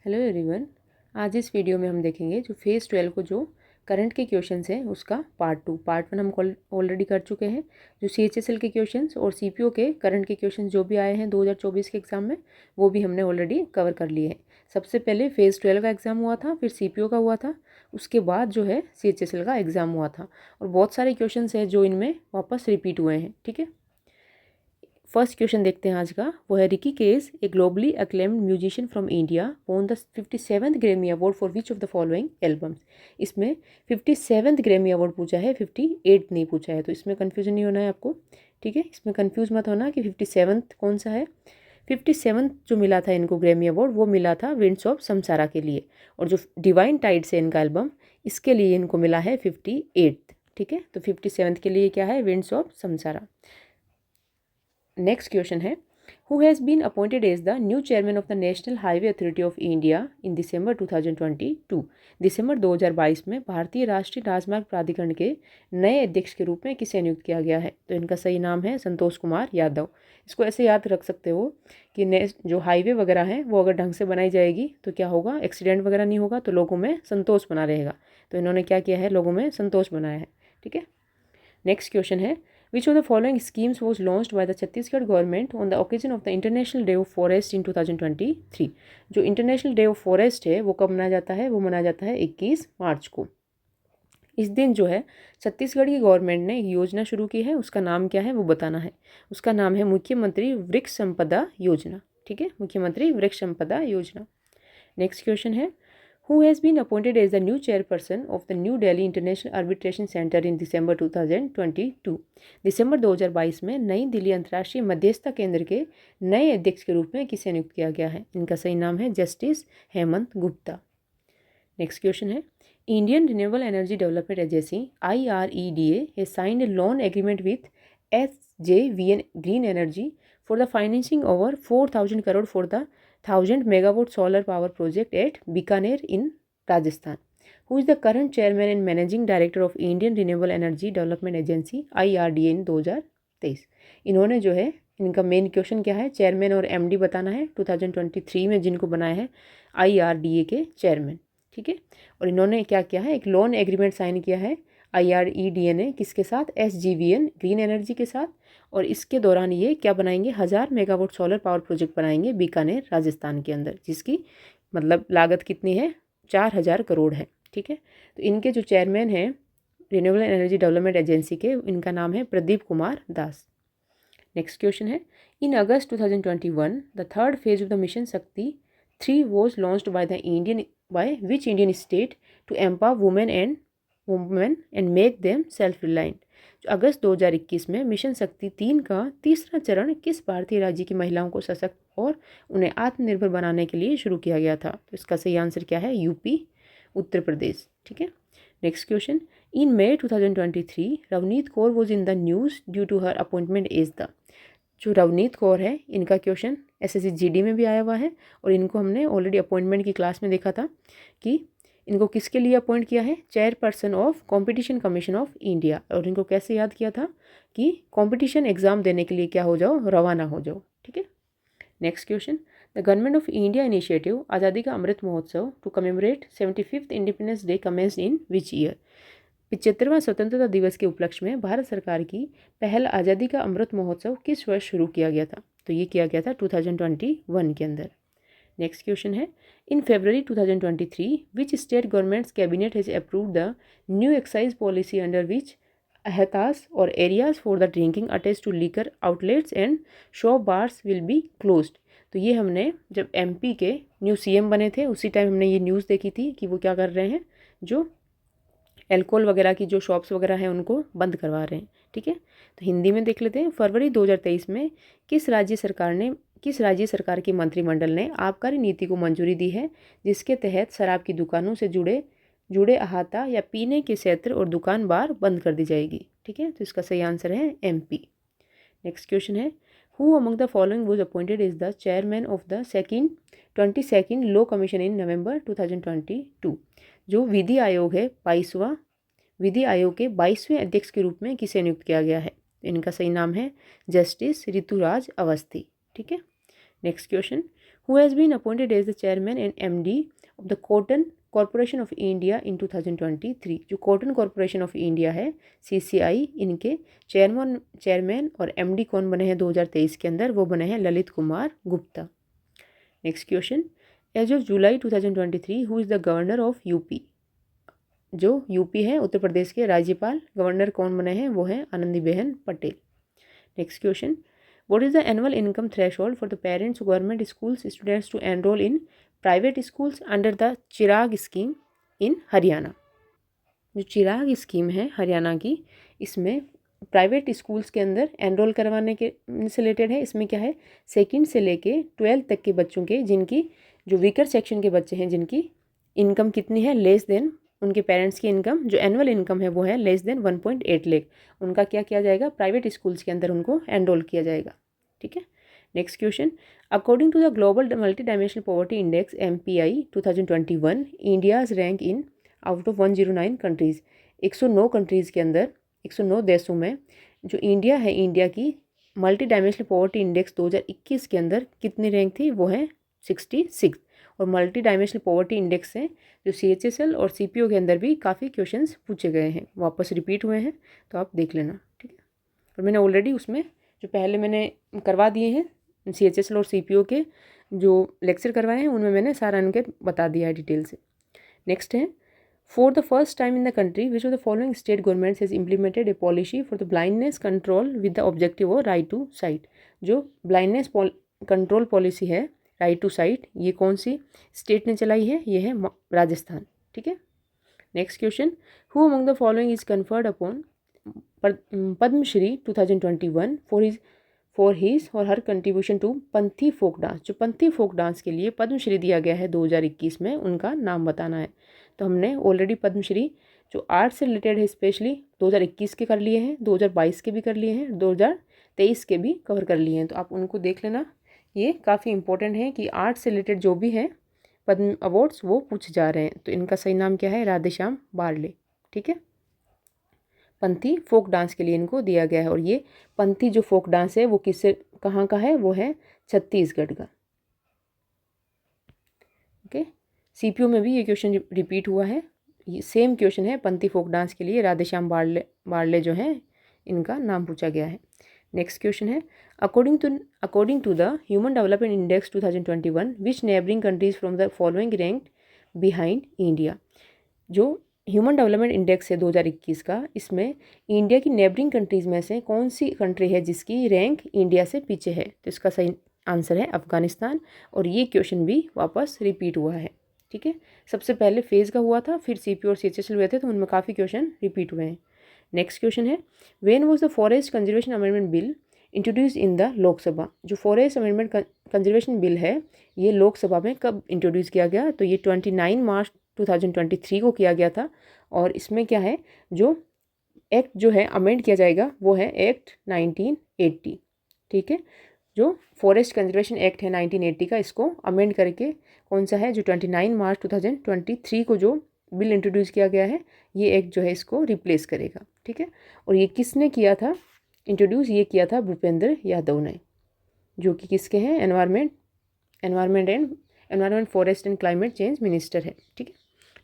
Hello everyone. आज इस video में हम देखेंगे जो फेज़ 12 को जो करंट के क्वेश्चंस हैं उसका पार्ट 1 हम ऑलरेडी कर चुके हैं। जो CHSL के क्वेश्चंस और CPO के करंट के क्वेश्चंस जो भी आए हैं 2024 के एग्ज़ाम में वो भी हमने ऑलरेडी कवर कर लिए हैं। सबसे पहले फेज़ 12 का एग्ज़ाम हुआ था, फिर CPO का हुआ था, उसके बाद जो है CHSL का एग्ज़ाम हुआ था और बहुत सारे क्वेश्चन हैं जो इनमें वापस रिपीट हुए हैं। ठीक है, फर्स्ट क्वेश्चन देखते हैं आज का। वो है Ricky case, A globally acclaimed musician from India, won the 57th Grammy award for which of the following albums. इसमें 57th ग्रैमी अवार्ड पूछा है, 58 नहीं पूछा है, तो इसमें कन्फ्यूजन नहीं होना है आपको। ठीक है, इसमें कन्फ्यूज मत होना कि 57th कौन सा है। 57th जो मिला था इनको ग्रैमी अवार्ड वो मिला था विंड्स ऑफ समसारा के लिए, और जो डिवाइन टाइड्स है इनका एल्बम इसके लिए इनको मिला है 58th। ठीक है, तो 57th के लिए क्या है, winds of Samsara. Next question है, who has been appointed as the new chairman of the National Highway Authority of India in December 2022। दिसंबर 2022 में भारतीय राष्ट्रीय राजमार्ग प्राधिकरण के नए अध्यक्ष के रूप में किसे नियुक्त किया गया है। तो इनका सही नाम है संतोष कुमार यादव। इसको ऐसे याद रख सकते हो कि जो हाईवे वगैरह हैं वो अगर ढंग से बनाई जाएगी तो क्या होगा, एक्सीडेंट वगैरह नहीं होगा, तो लोगों में संतोष बना रहेगा। तो इन्होंने क्या किया है, लोगों में संतोष बनाया है। ठीक है, नेक्स्ट क्वेश्चन है, which of the following schemes was launched by the Chhattisgarh government on the occasion of the International Day of Forest in 2023। जो इंटरनेशनल डे ऑफ फॉरेस्ट है वो कब मनाया जाता है, वो मनाया जाता है 21 मार्च को। इस दिन जो है छत्तीसगढ़ की गवर्नमेंट ने एक योजना शुरू की है, उसका नाम क्या है वो बताना है। उसका नाम है मुख्यमंत्री वृक्ष संपदा योजना। ठीक है, मुख्यमंत्री वृक्ष संपदा योजना। नेक्स्ट क्वेश्चन है, who has been appointed as the new chairperson of the New Delhi International Arbitration Center in December 2022। दिसंबर 2022 में नई दिल्ली अंतर्राष्ट्रीय मध्यस्थता केंद्र के नए अध्यक्ष के रूप में किसे नियुक्त किया गया है। इनका सही नाम है justice Hemant Gupta. Next question है, Indian Renewable Energy Development Agency IREDA has signed a loan agreement with SJVN Green Energy for the financing over 4,000 crore for the 1000 megawatt solar power project at Bikaner in Rajasthan। Who is the current chairman and managing director of Indian Renewable Energy Development Agency IRDA in 2023। इन्होंने जो है, इनका main question क्या है, chairman और MD बताना है। 2023 में जिनको बनाया है IRDA के चेयरमैन। ठीक है, और इन्होंने क्या किया है, एक लोन एग्रीमेंट साइन किया है IREDA ने, किसके साथ, SJVN ग्रीन एनर्जी के साथ। और इसके दौरान ये क्या बनाएंगे, 1000 मेगावाट सोलर पावर प्रोजेक्ट बनाएंगे बीकानेर राजस्थान के अंदर, जिसकी मतलब लागत कितनी है, 4000 करोड़ है। ठीक है, तो इनके जो चेयरमैन हैं रिन्यूएबल एनर्जी डेवलपमेंट एजेंसी के, इनका नाम है प्रदीप कुमार दास। नेक्स्ट क्वेश्चन है, in August 2021 the third phase of the mission Shakti 3 was launched by which Indian state to empower women and make them self reliant. अगस्त 2021 में मिशन शक्ति 3 का तीसरा चरण किस भारतीय राज्य की महिलाओं को सशक्त और उन्हें आत्मनिर्भर बनाने के लिए शुरू किया गया था। तो इसका सही आंसर क्या है, यूपी, उत्तर प्रदेश। ठीक है, next question, in May 2023 Ravneet Kaur was in the news due to her appointment as the. जो रवनीत कौर है इनका क्वेश्चन SSC GD में भी आया हुआ है, और इनको हमने ऑलरेडी अपॉइंटमेंट की क्लास में देखा था कि इनको किसके लिए अपॉइंट किया है, chairperson of competition commission of India. और इनको कैसे याद किया था कि कंपटीशन एग्जाम देने के लिए क्या हो जाओ, रवाना हो जाओ। ठीक है, next question, the government of India initiative Azadi ka Amrit Mahotsav to commemorate 75th independence day commenced in which year. 75वां स्वतंत्रता दिवस के उपलक्ष्य में भारत सरकार की पहल आज़ादी का अमृत महोत्सव किस वर्ष शुरू किया गया था। तो ये किया गया था 2021 के अंदर। नेक्स्ट क्वेश्चन है, in February 2023 which state government's cabinet has approved the new excise policy under which ahatas or areas for the drinking attach to liquor outlets and shop bars will be closed. तो ये हमने जब MP के new CM बने थे उसी time हमने ये न्यूज़ देखी थी कि वो क्या कर रहे हैं, जो एल्कोहल वगैरह की जो शॉप्स वगैरह हैं उनको बंद करवा रहे हैं। ठीक है, तो हिंदी में देख लेते हैं। फरवरी 2023 में किस राज्य सरकार के मंत्रिमंडल ने आबकारी नीति को मंजूरी दी है, जिसके तहत शराब की दुकानों से जुड़े अहाता या पीने के क्षेत्र और दुकान बार बंद कर दी जाएगी। ठीक है, तो इसका सही आंसर है MP। नेक्स्ट क्वेश्चन है, who among the following was appointed is the chairman of the 22nd law commission in November 2022। जो विधि आयोग है 22वां विधि आयोग के 22वें अध्यक्ष के रूप में किसे नियुक्त किया गया है। इनका सही नाम है जस्टिस ऋतुराज अवस्थी। ठीक है, next question, who has been appointed as the chairman and MD of the cotton corporation of India in 2023। जो कॉटन कॉरपोरेशन ऑफ इंडिया है CCI, इनके चेयरमैन और MD कौन बने हैं 2023 के अंदर? वो बने हैं Lalit Kumar Gupta. Next question, as of July 2023 who is the governor of UP? जो यूपी है उत्तर प्रदेश के राज्यपाल गवर्नर कौन बने हैं? वो हैं Anandiben Patel. Next question, what is the annual income threshold for the parents government schools students to enrol in private schools under the Chirag scheme in Haryana? जो चिराग स्कीम है हरियाणा की, इसमें प्राइवेट स्कूल्स के अंदर एनरोल करवाने के से रिलेटेड है। इसमें क्या है, सेकंड से लेके 12th तक के बच्चों के, जिनकी जो वीकर सेक्शन के बच्चे हैं, जिनकी इनकम कितनी है, लेस देन उनके पेरेंट्स की इनकम, जो एनुअल इनकम है वो है लेस देन 1.8 लाख, उनका क्या किया जाएगा, प्राइवेट स्कूल्स के अंदर उनको एनरोल किया जाएगा। ठीक है। Next question, according to the global multi dimensional poverty index MPI 2021, India's rank in out of 109 countries, 109 countries के अंदर, 109 देशों में जो इंडिया है, इंडिया की मल्टी डायमेंशनल पॉवर्टी इंडेक्स 2021 के अंदर कितनी रैंक थी? वो है 66। और मल्टी डायमेंशनल पॉवर्टी इंडेक्स से जो CHSL और CPO के अंदर भी काफ़ी क्वेश्चंस पूछे गए हैं, वापस रिपीट हुए हैं, तो आप देख लेना। ठीक है। और मैंने ऑलरेडी उसमें जो पहले मैंने करवा दिए हैं CHSL और CPO के जो लेक्चर करवाए हैं, उनमें मैंने सारा उनके बता दिया है डिटेल से। नेक्स्ट है, for the first time in the country which of the following state governments has implemented A policy for the blindness control with the objective और राइट टू साइट? जो ब्लाइंडनेस कंट्रोल पॉलिसी है right to site, ये कौन सी state ने चलाई है? ये है राजस्थान। ठीक है। Next question, who among the following is conferred upon Padma Shri 2021 for his or her contribution to Panthi folk dance? जो पंथी फोक डांस के लिए पद्मश्री दिया गया है 2021 में, उनका नाम बताना है। तो हमने ऑलरेडी पद्मश्री जो आर्ट से रिलेटेड है स्पेशली 2021 के कर लिए हैं, 2022 के भी कर लिए हैं, 2023 के भी कवर कर लिए हैं, तो आप उनको देख लेना। ये काफ़ी इंपॉर्टेंट है कि आर्ट से रिलेटेड जो भी है पद्म अवार्ड्स वो पूछे जा रहे हैं। तो इनका सही नाम क्या है? राधेश्याम बारले। ठीक है। पंथी फोक डांस के लिए इनको दिया गया है, और ये पंथी जो फोक डांस है वो किससे, कहाँ का है? वो है छत्तीसगढ़ का। ओके। CPO में भी ये क्वेश्चन रिपीट हुआ है, ये सेम क्वेश्चन है। पंथी फोक डांस के लिए राधेश्याम बारले जो है, इनका नाम पूछा गया है। नेक्स्ट क्वेश्चन है, according to the human development index 2021 which neighbouring countries from the following ranked behind India? जो ह्यूमन डेवलपमेंट इंडेक्स है 2021 का, इसमें इंडिया की नेबरिंग कंट्रीज़ में से कौन सी कंट्री है जिसकी रैंक इंडिया से पीछे है? तो इसका सही आंसर है अफगानिस्तान, और ये क्वेश्चन भी वापस रिपीट हुआ है। ठीक है। सबसे पहले फेज़ का हुआ था, फिर CPO और CHSL हुए थे, तो उनमें काफ़ी क्वेश्चन रिपीट हुए हैं। नेक्स्ट क्वेश्चन है, when was the forest conservation amendment bill introduce in the Lok Sabha? जो फॉरेस्ट अमेंडमेंट कंजर्वेशन बिल है, ये लोकसभा में कब इंट्रोड्यूस किया गया? तो ये 29 मार्च 2023 को किया गया था। और इसमें क्या है, जो एक्ट जो है अमेंड किया जाएगा वो है एक्ट 1980। ठीक है। जो फॉरेस्ट कंजर्वेशन एक्ट है 1980 का, इसको अमेंड करके कौन सा है, जो 29 मार्च 2023 को जो बिल इंट्रोड्यूस किया गया है, ये एक्ट जो है इसको रिप्लेस करेगा। ठीक है। और ये किसने किया था इंट्रोड्यूस? ये किया था भूपेंद्र यादव ने, जो कि किसके हैं, environment forest and climate change minister है। ठीक है।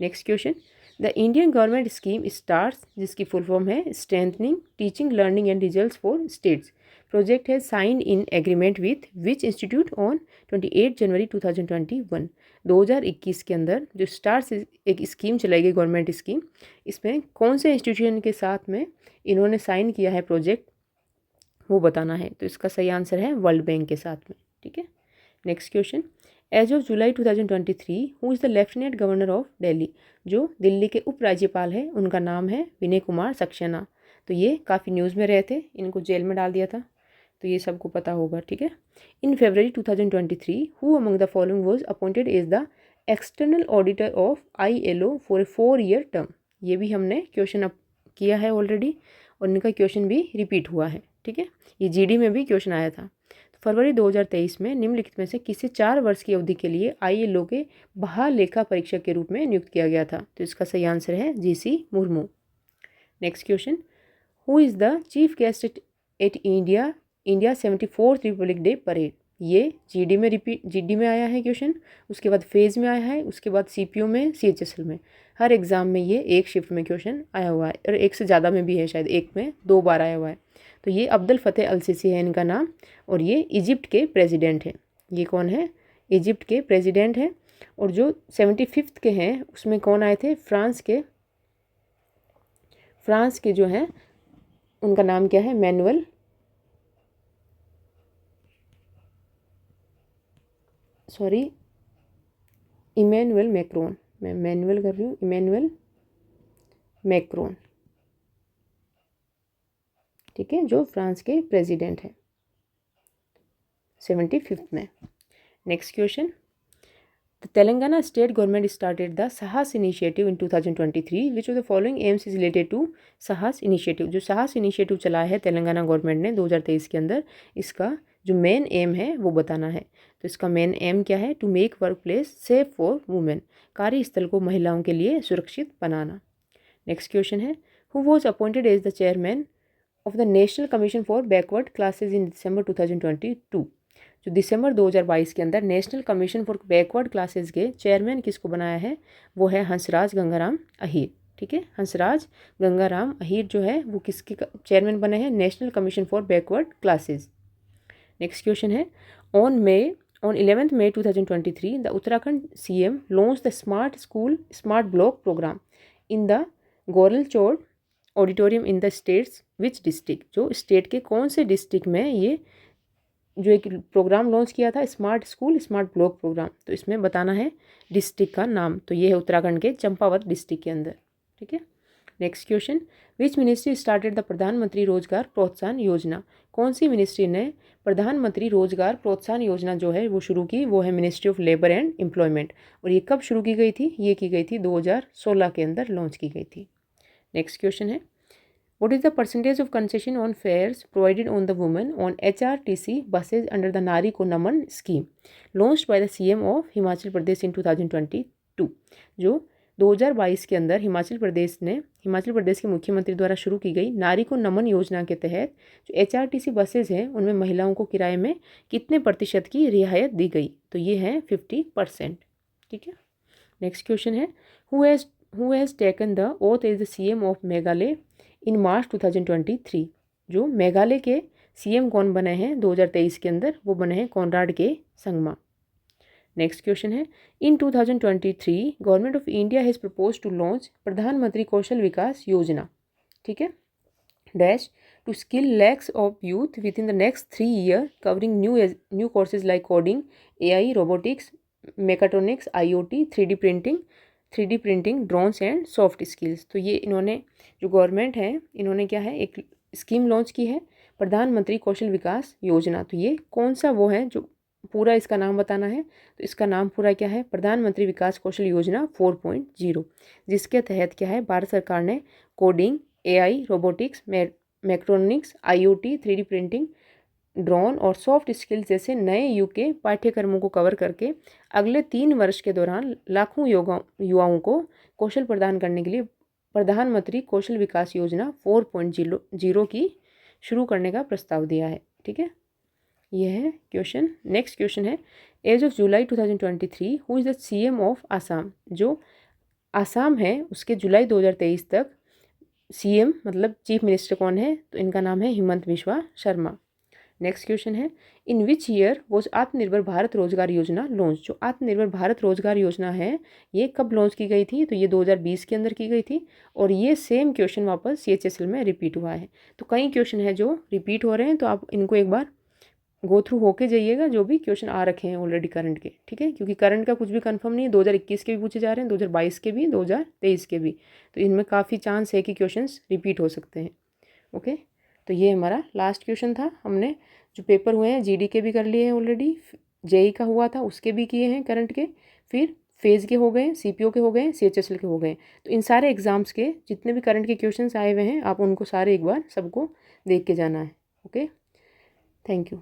Next question, the Indian government scheme STARS, जिसकी फुल फॉर्म है strengthening teaching learning and results for states, project है signed in agreement with which institute on 28 January 2021? 2021 के अंदर जो stars एक स्कीम चलाई गई, गवर्नमेंट स्कीम, इसमें कौन से इंस्टीट्यूशन के साथ में इन्होंने साइन किया है प्रोजेक्ट, वो बताना है। तो इसका सही आंसर है वर्ल्ड बैंक के साथ में। ठीक है। Next question, as of July 2023 who is the lieutenant governor of Delhi? जो दिल्ली के उपराज्यपाल है, उनका नाम है विनय कुमार सक्सेना। तो ये काफ़ी न्यूज़ में रहे थे, इनको जेल में डाल दिया था, तो ये सबको पता होगा। ठीक है। In February 2023 who among the following was appointed as the external auditor of ILO for a 4-year term? ये भी हमने क्वेश्चन अप किया है ऑलरेडी, और इनका क्वेश्चन भी रिपीट हुआ है। ठीक है। ये GD में भी क्वेश्चन आया था। तो फरवरी 2023 में निम्नलिखित में से किसे 4 वर्ष की अवधि के लिए ILO के महालेखा परीक्षक के रूप में नियुक्त किया गया था? तो इसका सही आंसर है GC Murmu. Next question, who is the chief guest at India 74th Republic day parade? ये जीडी में आया है क्वेश्चन, उसके बाद फेज़ में आया है, उसके बाद सीपीओ में, सीएचएसएल में। हर एग्ज़ाम में ये एक शिफ्ट में क्वेश्चन आया हुआ है, और एक से ज़्यादा में भी है, शायद एक में 2 बार आया हुआ है। तो ये अब्दुल फतेह अल सीसी है इनका नाम, और ये इजिप्ट के प्रेसिडेंट हैं। ये कौन है? इजिप्ट के प्रेसिडेंट हैं। और जो 75th के हैं उसमें कौन आए थे? फ्रांस के जो हैं उनका नाम क्या है? Emmanuel Macron. मैं मैनुअल कर रही हूँ, इमैनुअल मैक्रोन, ठीक है, जो फ्रांस के प्रेसिडेंट हैं 75th में। Next question, The Telangana state government started the Sahas initiative in 2023. Which of the following aims is related to Sahas initiative? जो साहस इनिशिएटिव चलाया है तेलंगाना गवर्नमेंट ने 2023 के अंदर, इसका जो मेन एम है वो बताना है। तो इसका मेन एम क्या है? To make work place safe for women, कार्यस्थल को महिलाओं के लिए सुरक्षित बनाना। नेक्स्ट क्वेश्चन है, who was appointed as the chairman of the national commission for backward classes in December 2022? जो दिसंबर 2022 के अंदर national commission for backward classes के चेयरमैन किसको बनाया है? वो है हंसराज गंगाराम अहीर, ठीक है। हंसराज गंगाराम अहीर जो है वो किसके चेयरमैन बने हैं? National commission for backward classes. Next question है, on 11th May 2023 the Uttarakhand CM launch the smart block program in the Goralchaur auditorium in the states which district? जो स्टेट के कौन से डिस्ट्रिक्ट में ये जो एक प्रोग्राम लॉन्च किया था, स्मार्ट ब्लॉक प्रोग्राम, तो इसमें बताना है डिस्ट्रिक्ट का नाम। तो ये है उत्तराखंड के चंपावत डिस्ट्रिक्ट के अंदर, ठीक है। Next question, which ministry started the प्रधानमंत्री रोजगार प्रोत्साहन योजना? कौन सी मिनिस्ट्री ने प्रधानमंत्री रोजगार प्रोत्साहन योजना जो है वो शुरू की? वो है ministry of labour and employment. और ये कब शुरू की गई थी? ये की गई थी 2016 के अंदर लॉन्च की गई थी। नेक्स्ट क्वेश्चन है, what is the percentage of concession on fares provided on the women on HRTC buses under the Nari Ko Naman scheme launched by the CM of Himachal Pradesh in 2022? जो 2022 के अंदर हिमाचल प्रदेश के मुख्यमंत्री द्वारा शुरू की गई नारी को नमन योजना के तहत जो HRTC बसेज हैं उनमें महिलाओं को किराए में कितने प्रतिशत की रियायत दी गई? तो ये है 50%, ठीक है। नेक्स्ट क्वेश्चन है, who has taken the oath as the CM of Meghalaya in March 2023? जो मेघालय के सीएम कौन बने हैं 2023 के अंदर? वो बने हैं कॉनराड के संगमा। नेक्स्ट क्वेश्चन है, in 2023 government of India has propose to launch Pradhan Mantri Kaushal Vikas Yojana, ठीक है, dash to skill lakhs of youth within the next 3 years covering new courses like coding, AI, robotics, mechatronics, IoT, 3D printing, drones and soft skills. तो ये इन्होंने जो government है इन्होंने क्या है एक स्कीम लॉन्च की है, प्रधानमंत्री कौशल विकास योजना। तो ये कौन सा वो है जो पूरा इसका नाम बताना है? तो इसका नाम पूरा क्या है? प्रधानमंत्री विकास कौशल योजना 4.0, जिसके तहत क्या है भारत सरकार ने coding, AI, robotics, mechatronics, IoT, 3D printing, drone और सॉफ्ट स्किल्स जैसे नए युग के पाठ्यक्रमों को कवर करके अगले 3 वर्ष के दौरान लाखों युवाओं को कौशल प्रदान करने के लिए प्रधानमंत्री कौशल विकास योजना 4.0 की शुरू करने का प्रस्ताव दिया है, ठीक है। यह है क्वेश्चन। नेक्स्ट क्वेश्चन है, as of July 2023 who is the CM of Assam? जो आसाम है उसके जुलाई 2023 तक CM मतलब चीफ मिनिस्टर कौन है? तो इनका नाम है हिमंत बिस्वा शर्मा। नेक्स्ट क्वेश्चन है, इन विच ईयर वॉज आत्मनिर्भर भारत रोजगार योजना लॉन्च? जो आत्मनिर्भर भारत रोजगार योजना है ये कब लॉन्च की गई थी? तो ये 2020 के अंदर की गई थी, और ये सेम क्वेश्चन वापस CHSL में रिपीट हुआ है। तो कई क्वेश्चन है जो रिपीट हो रहे हैं, तो आप इनको एक बार गो थ्रू होके जाइएगा जो भी क्वेश्चन आ रखे हैं ऑलरेडी करंट के, ठीक है, क्योंकि करंट का कुछ भी कंफर्म नहीं है। 2021 के भी पूछे जा रहे हैं, 2022 के भी, 2023 के भी, तो इनमें काफ़ी चांस है कि क्वेश्चंस रिपीट हो सकते हैं। ओके, तो ये हमारा लास्ट क्वेश्चन था। हमने जो पेपर हुए हैं GD के भी कर लिए हैं ऑलरेडी, JEE का हुआ था उसके भी किए हैं करंट के, फिर फेज़ के हो गए, CPO के हो गए, CHSL के हो गए। तो इन सारे एग्ज़ाम्स के जितने भी करंट के क्वेश्चंस आए हुए हैं आप उनको सारे एक बार सबको देख के जाना है। Okay, thank you.